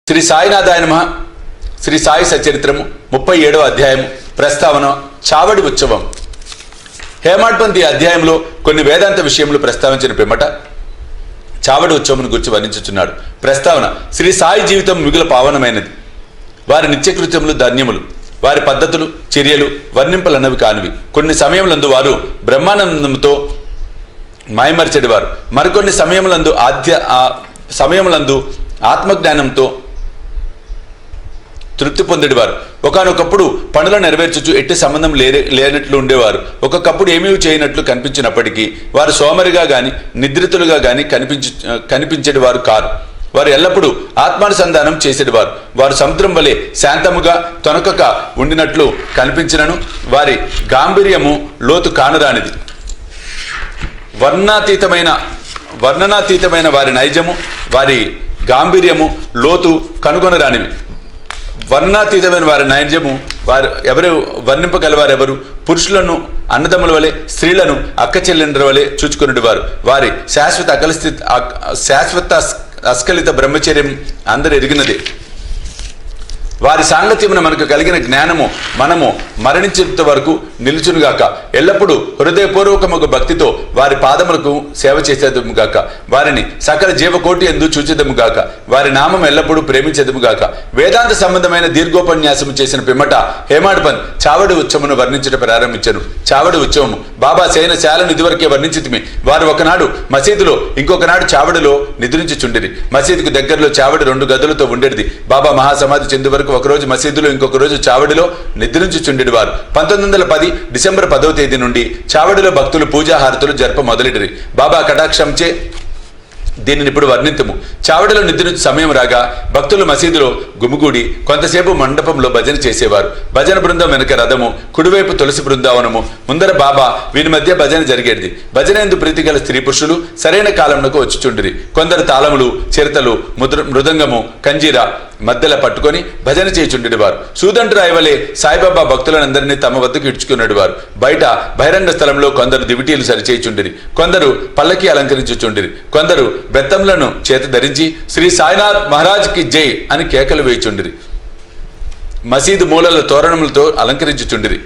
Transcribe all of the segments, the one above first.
శ్రీ సాయినాథాయ నమః. శ్రీ సాయి సచరిత్రము 37వ అధ్యాయము. ప్రస్తావన చావడి ఉత్సవం. హేమాడ్పంతి అధ్యాయంలో కొన్ని వేదాంత విషయములు ప్రస్తావించిన పిమ్మట చావడి ఉత్సవం గురించి వర్ణించుచున్నాడు. ప్రస్తావన: శ్రీ సాయి జీవితం మిగుల పావనమైనది. వారి నిత్యకృత్యములు ధన్యములు. వారి పద్ధతులు చర్యలు వర్ణింపలన్నవి కానివి. కొన్ని సమయములందు వారు బ్రహ్మానందంతో మాయమర్చెడివారు. మరికొన్ని సమయములందు ఆత్మజ్ఞానంతో తృప్తి పొందేవారు. ఒకనొకప్పుడు పనులు నెరవేర్చుచు ఎట్టి సంబంధం లేనట్లు ఉండేవారు. ఒకప్పుడు ఏమీ చేయనట్లు కనిపించినప్పటికీ వారు సోమరిగా గాని నిద్రితులుగా గాని కనిపించేవారు కారు. వారు ఎల్లప్పుడూ ఆత్మానుసంధానం చేసేవారు. వారు సముద్రం వలె శాంతముగా తొనకక ఉండినట్లు కనిపించినను వారి గాంభీర్యము లోతు కానరానిది. వర్ణనాతీతమైన వారి నైజము వారి గాంభీర్యము లోతు కనుగొనరానివి. వర్ణాతీతమైన వారి నైజము ఎవరు వర్ణింపగలవారెవరు? పురుషులను అన్నదమ్ముల వలె, స్త్రీలను అక్క చెల్లెండ్ర వలె చూచుకునేవారు. వారి శాశ్వత అస్ఖలిత బ్రహ్మచర్యం అందరు ఎరిగినదే. వారి సాంగత్యమున మనకు కలిగిన జ్ఞానము మనము మరణించేంత వరకు నిలుచునుగాక. ఎల్లప్పుడూ హృదయపూర్వకముగా భక్తితో వారి పాదములకు సేవ చేసేదముగాక. వారిని సకల జీవకోటి ఎందు చూచేదముగాక. వారి నామం ఎల్లప్పుడూ ప్రేమించేదముగాక. వేదాంత సంబంధమైన దీర్ఘోపన్యాసము చేసిన పిమ్మట హేమాడ్పంత్ చావడి ఉత్సవమును వర్ణించట ప్రారంభించను. చావడి ఉత్సవము బాబా శయనశాలను ఇదివరకే వర్ణించితిమి. వారు ఒకనాడు మసీదులో, ఇంకొకనాడు చావడిలో నిద్రించుచుండిరి. మసీదుకు దగ్గరలో చావడి 2 గదులతో ఉండేది. బాబా మహాసమాధి చెందు వరకు ఒకరోజు మసీదులో, ఇంకొక రోజు చావడిలో నిద్రించుచుండెడి వారు. 1910 డిసెంబర్ 10వ తేదీ నుండి చావడిలో భక్తులు పూజాహారతులు జరప మొదలెడిరి. బాబా కటాక్షంచే దీనిని ఇప్పుడు వర్ణింతుము. చావడిలో నిద్రించు సమయం రాగా భక్తులు మసీదులో గుమిగూడి కొంతసేపు మండపంలో భజన చేసేవారు. భజన బృందం వెనుక రథము, కుడివైపు తులసి బృందావనము, ముందర బాబా, వీరి మధ్య భజన జరిగేది. భజన ఎందు ప్రీతి గల స్త్రీ పురుషులు సరైన కాలంలో వచ్చిచుండిరి. కొందరు తాళములు, చిరతలు, మృదంగము, కంజీరా మధ్యలో పట్టుకొని భజన చేయుచుండేవారు. సూదండ్రాయి వలె సాయిబాబా భక్తులందరినీ తమ వద్దకు ఇడ్చుకునేవారు. బయట బహిరంగ స్థలంలో కొందరు దివిటీలు సరిచేయుచుండిరి. కొందరు పల్లకి అలంకరించుచుండిరి. కొందరు బెత్తంలను చేత ధరించి శ్రీ సాయినాథ్ మహారాజ్కి జై అని కేకలు వేయుచుండిరి. మసీదు మూలల తోరణములతో అలంకరించుచుండిరి.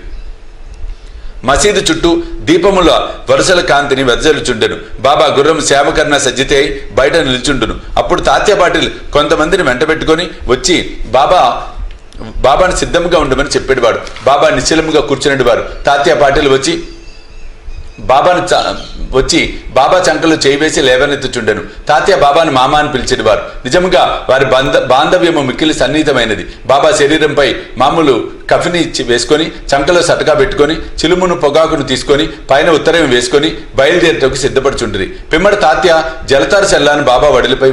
మసీదు చుట్టూ దీపముల వరుసల కాంతిని వెదజల్లుచుండెను. బాబా గుర్రం సేవకర్ణ సజ్జితే బయట నిల్చుండును. అప్పుడు తాత్య పాటిల్ కొంతమందిని వెంటబెట్టుకొని వచ్చి బాబాను సిద్ధంగా ఉండమని చెప్పేవాడు. బాబా నిశ్చలముగా కూర్చునేవారు. తాత్య పాటిల్ వచ్చి బాబా చంకలు చేయివేసి లేవనెత్తుచుండెను. తాత్య బాబాను మామ అని పిలిచేవారు. నిజంగా వారి బాంధవ్యము మిక్కిలి సన్నిహితమైనది. బాబా శరీరంపై మామూలు కఫిని వేసుకొని, చంకలో సటకా పెట్టుకొని, చిలుమును పొగాకును తీసుకొని, పైన ఉత్తరం వేసుకొని బయలుదేరటకు సిద్ధపడుచుండ్రి. పిమ్మట తాత్య జలతార సెల్లాను బాబా వడిలిపై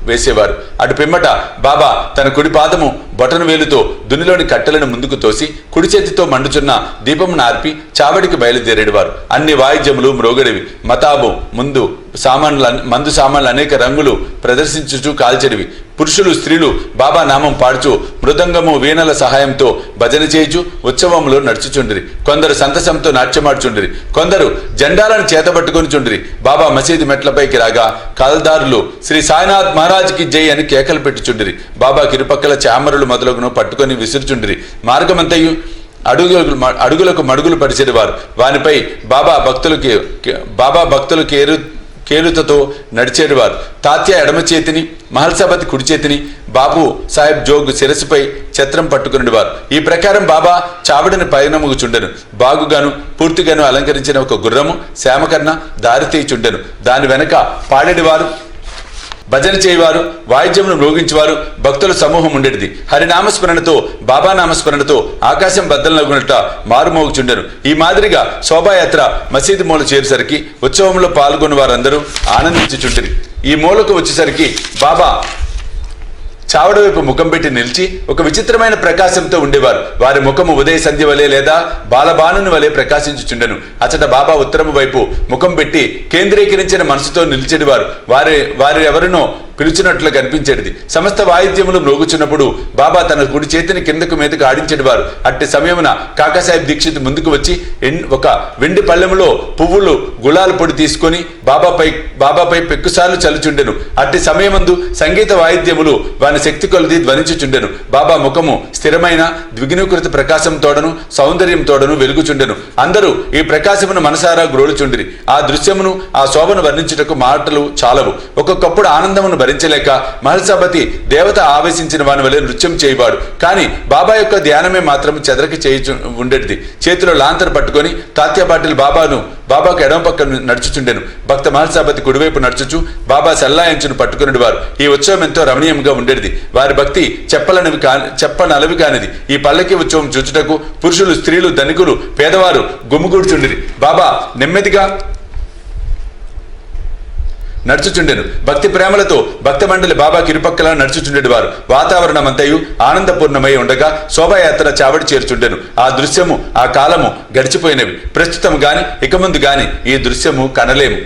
వేసేవారు. అటు పిమ్మట బాబా తన కుడి పాదము బొటన వేలుతో దునిలోని కట్టెలను ముందుకు తోసి కుడి చేతితో మండుచున్న దీపమును ఆర్పి చావడికి బయలుదేరేవారు. అన్ని వాయిద్యములు మ్రోగడివి. మతాబు మందు సామాన్లు అనేక రంగులు ప్రదర్శించుచు కాల్చెడివి. పురుషులు స్త్రీలు బాబా నామం పాడుచు మృదంగము వీణల సహాయంతో భజన చేయుచు ఉత్సవంలో నడుచుచుండిరి. కొందరు సంతసంతో నాట్యమాడుచుండిరి. కొందరు జెండాలను చేతబట్టుకొని చుండిరి. బాబా మసీదు మెట్లపైకి రాగా కల్దారులు శ్రీ సాయినాథ్ మహారాజ్కి జై అని కేకలు పెట్టుచుండిరి. బాబాకి ఇరుపక్కల చామరులు మొదలగును పట్టుకొని విసురుచుండిరి. మార్గమంతయు అడుగులకు మడుగులు పరిచేవారు. వానిపై బాబా భక్తులు కేలుతతో నడిచేవారు. తాత్య ఎడమ చేతిని, మహల్సాపతి కుడి చేతిని, బాబు సాహెబ్ జోగ్ శిరస్సుపై ఛత్రం పట్టుకునేవారు. ఈ ప్రకారం బాబా చావడిని పయనముగుచుండెను. బాగుగాను పూర్తిగాను అలంకరించిన ఒక గుర్రము శ్యామకర్ణ దారి తీయుచుండెను. దాని వెనక పాడేవారు, భజన చేయవారు, వాయిద్యమును మ్రోగించేవారు భక్తుల సమూహం ఉండేది. హరినామస్మరణతో, బాబా నామస్మరణతో ఆకాశం బద్దలనగునట మారుమోగుచుండెను. ఈ మాదిరిగా శోభాయాత్ర మసీదు మూల చేరేసరికి ఉత్సవంలో పాల్గొన్న వారందరూ ఆనందించుచుండిరి. ఈ మూలకు వచ్చేసరికి బాబా చావడి వైపు ముఖం పెట్టి నిలిచి ఒక విచిత్రమైన ప్రకాశంతో ఉండేవారు. వారి ముఖము ఉదయ సంధ్య వలె లేదా బాలబాణుని వలె ప్రకాశించుచుండెను. అచట బాబా ఉత్తరము వైపు ముఖం పెట్టి కేంద్రీకరించిన మనసుతో నిలిచేవారు. వారెవరినో పిలుచున్నట్లు కనిపించేది. సమస్త వాయిద్యములు మ్రోగుచున్నప్పుడు బాబా తన కుడి చేతిని కిందకు మీదకు ఆడించేవారు. అట్టి సమయమున కాకాసాహెబ్ దీక్షిత్ ముందుకు వచ్చి ఒక వెండి పళ్ళెములో పువ్వులు గులాల్ పొడి తీసుకొని బాబాపై పెక్కుసార్లు చల్లుచుండెను. అట్టి సమయమందు సంగీత వాయిద్యములు వాని శక్తి కొలది ధ్వనించుచుండెను. బాబా ముఖము స్థిరమైన ద్విగుణీకృత ప్రకాశంతోడను సౌందర్యంతోడను వెలుగుచుండెను. అందరూ ఈ ప్రకాశమును మనసారా గ్రోలుచుండిరి. ఆ దృశ్యమును ఆ శోభను వర్ణించుటకు మాటలు చాలవు. ఒక్కొక్కప్పుడు ఆనందమును భరించలేక మహల్సాపతి దేవత ఆవేశించిన వాని వలె నృత్యం చేయవాడు. కానీ బాబా యొక్క ధ్యానమే మాత్రం చెదరక చేయుచు ఉండేది. చేతిలో లాంతర్ పట్టుకొని తాత్యా పాటిల్ బాబాకు ఎడమ పక్క నడుచుచుండెను. భక్త మహల్సాపతి కుడివైపు నడుచుచు బాబా సల్లాయంచును పట్టుకునేది వారు. ఈ ఉత్సవం ఎంతో రమణీయంగా ఉండేది. వారి భక్తి చెప్పనలవి కానిది. ఈ పల్లకి ఉత్సవం చూచుటకు పురుషులు, స్త్రీలు, ధనికులు, పేదవారు గుమ్ముగూడుచుండిరి. బాబా నెమ్మదిగా నడుచుచుండెను. భక్తి ప్రేమలతో భక్త మండలి బాబాకి ఇరుపక్కలా నడుచుచుండేది వారు. వాతావరణమంతయు ఆనందపూర్ణమై ఉండగా శోభాయాత్ర చావడి చేర్చుండెను. ఆ దృశ్యము, ఆ కాలము గడిచిపోయినవి. ప్రస్తుతం గాని ఇక ముందు గాని ఈ దృశ్యము కనలేము.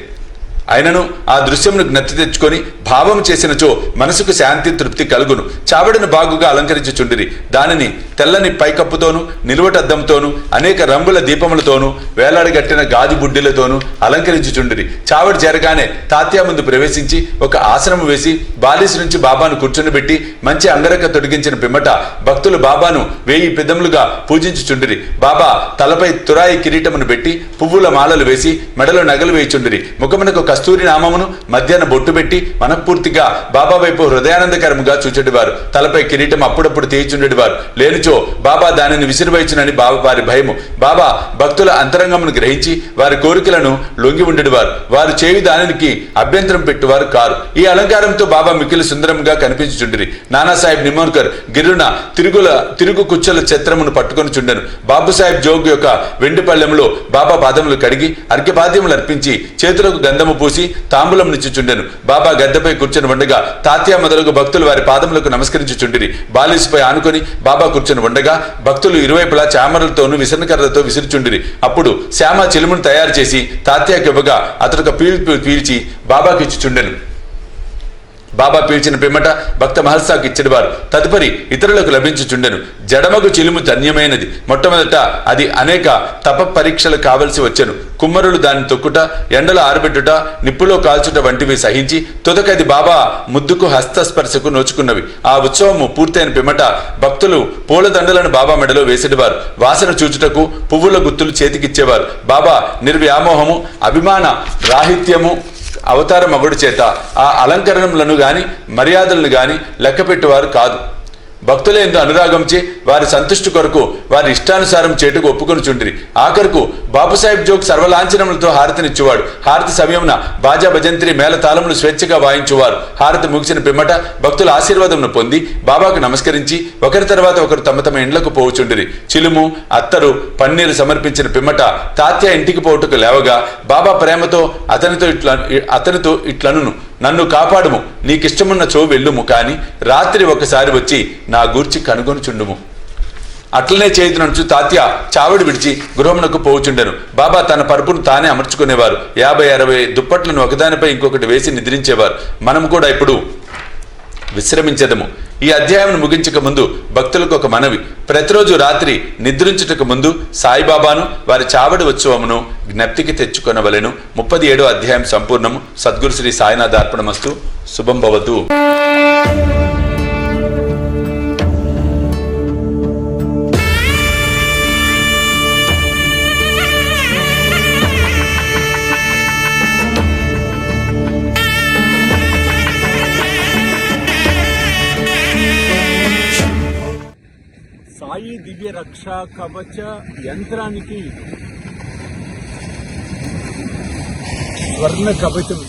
అయినను ఆ దృశ్యమును జ్ఞప్తి తెచ్చుకొని భావం చేసినచో మనసుకు శాంతి, తృప్తి కలుగును. చావడిని బాగుగా అలంకరించుచుండిరి. దానిని తెల్లని పైకప్పుతోనూ నిలువటద్దంతోనూ అనేక రంగుల దీపములతోనూ వేలాడగట్టిన గాజు బుడ్డిలతోనూ అలంకరించుచుండిరి. చావడి చేరగానే తాత్యా ముందు ప్రవేశించి ఒక ఆసనము వేసి బాలిసి నుంచి బాబాను కూర్చునిబెట్టి మంచి అంగరక తొడిగించిన పిమ్మట భక్తులు బాబాను 1000 పెదములుగా పూజించుచుండిరి. బాబా తలపై తురాయి కిరీటమును పెట్టి పువ్వుల మాలలు వేసి మెడలో నగలు వేయిచుండిరి. ముఖమునకు కస్తూరి నామమును మధ్యాహ్న బొట్టు పెట్టి మనఃపూర్తిగా బాబా వైపు హృదయానందకరముగా చూచెడివారు. తలపై కిరీటం అప్పుడప్పుడు తీయిచుండేవారు. లేనిచో బాబా దానిని విసిరివైచునని వారి భయము. బాబా భక్తుల అంతరంగమును గ్రహించి వారి కోరికలను లొంగి ఉండేవారు. వారు చేయు దానికి అభ్యంతరం పెట్టువారు కారు. ఈ అలంకారంతో బాబా మిక్కిలి సుందరంగా కనిపించుచుండిరి. నానాసాహెబ్ నిమోన్కర్ గిరున తిరుగు కుచ్చల చిత్రమును పట్టుకొని చుండెను. బాబుసాహెబ్ జోగ్ యొక్క వెండి పళ్ళెములో బాబా పాదములు కడిగి అర్ఘ్యపాద్యములు అర్పించి చేతులకు గంధము పూసి తాంబూలం నిచ్చుచుండెను. బాబా గద్దెపై కూర్చొని ఉండగా తాత్యా మొదలగు భక్తులు వారి పాదములకు నమస్కరించుచుండిరి. బాలిసిపై ఆనుకొని బాబా కూర్చొని ఉండగా భక్తులు ఇరువైపులా చామరలతోనూ విసనకర్రలతో విసిరిచుండిరి. అప్పుడు శ్యామ చిలుమును తయారు చేసి తాత్యాకి ఇవ్వగా అతడు పీల్చి బాబాకి ఇచ్చుచుండెను. బాబా పీల్చిన పిమ్మట భక్త మహల్సాకు ఇచ్చేవారు. తదుపరి ఇతరులకు లభించుచుండెను. జడమగు చిలుము ధన్యమైనది. మొట్టమొదట అది అనేక తప పరీక్షలు కావలసి వచ్చెను. కుమ్మరులు దాన్ని తొక్కుట, ఎండలో ఆరబెట్టుట, నిప్పులో కాల్చుట వంటివి సహించి తుదకది బాబా ముద్దుకు హస్తస్పర్శకు నోచుకున్నవి. ఆ ఉత్సవము పూర్తయిన పిమ్మట భక్తులు పూలదండలను బాబా మెడలో వేసేవారు. వాసన చూచుటకు పువ్వుల గుత్తులు చేతికిచ్చేవారు. బాబా నిర్వ్యామోహము, అభిమాన రాహిత్యము అవతార మగుడు చేత ఆ అలంకరణలను గాని మర్యాదలను గాని లెక్కపెట్టేవారు కాదు. భక్తులందు అనురాగంచే వారి సంతుష్టి కొరకు వారి ఇష్టానుసారం చేటుకు ఒప్పుకొని చుండిరి. ఆఖరుకు బాబుసాహెబ్ జోగ్ సర్వలాంఛనములతో హారతినిచ్చేవాడు. హారతి సమయమున బాజా భజంత్రి మేళ తాళములు స్వేచ్ఛగా వాయించువారు. హారతి ముగిసిన పిమ్మట భక్తుల ఆశీర్వాదమును పొంది బాబాకు నమస్కరించి ఒకరి తర్వాత ఒకరు తమ తమ ఇండ్లకు పోవుచుండిరి. చిలుము, అత్తరు, పన్నీరు సమర్పించిన పిమ్మట తాత్యా ఇంటికి పోవుటకు లేవగా బాబా ప్రేమతో అతనితో ఇట్లనును, నన్ను కాపాడుము, నీకిష్టమున్న చో వెళ్ళుము, కాని రాత్రి ఒకసారి వచ్చి నా గూర్చి కనుగొనుచుండుము. అట్లనే చేయుదునంచు తాత్యా చావడి విడిచి గృహమునకు పోవుచుండెను. బాబా తన పరుపును తానే అమర్చుకునేవారు. 50-60 దుప్పట్లను ఒకదానిపై ఇంకొకటి వేసి నిద్రించేవారు. మనము కూడా ఇప్పుడు విశ్రమించదము. ఈ అధ్యాయం ముగించక ముందు భక్తులకు ఒక మనవి. ప్రతిరోజు రాత్రి నిద్రించుటకు ముందు సాయిబాబాను వారి చావడి ఉత్సవమును జ్ఞప్తికి తెచ్చుకొనవలెను. 37వ అధ్యాయం సంపూర్ణము. సద్గురు శ్రీ సాయినాథ్ అర్పణమస్తు. శుభం భవతు. సాయి దివ్య రక్షా కవచ యంత్రానికి స్వర్ణ కవచం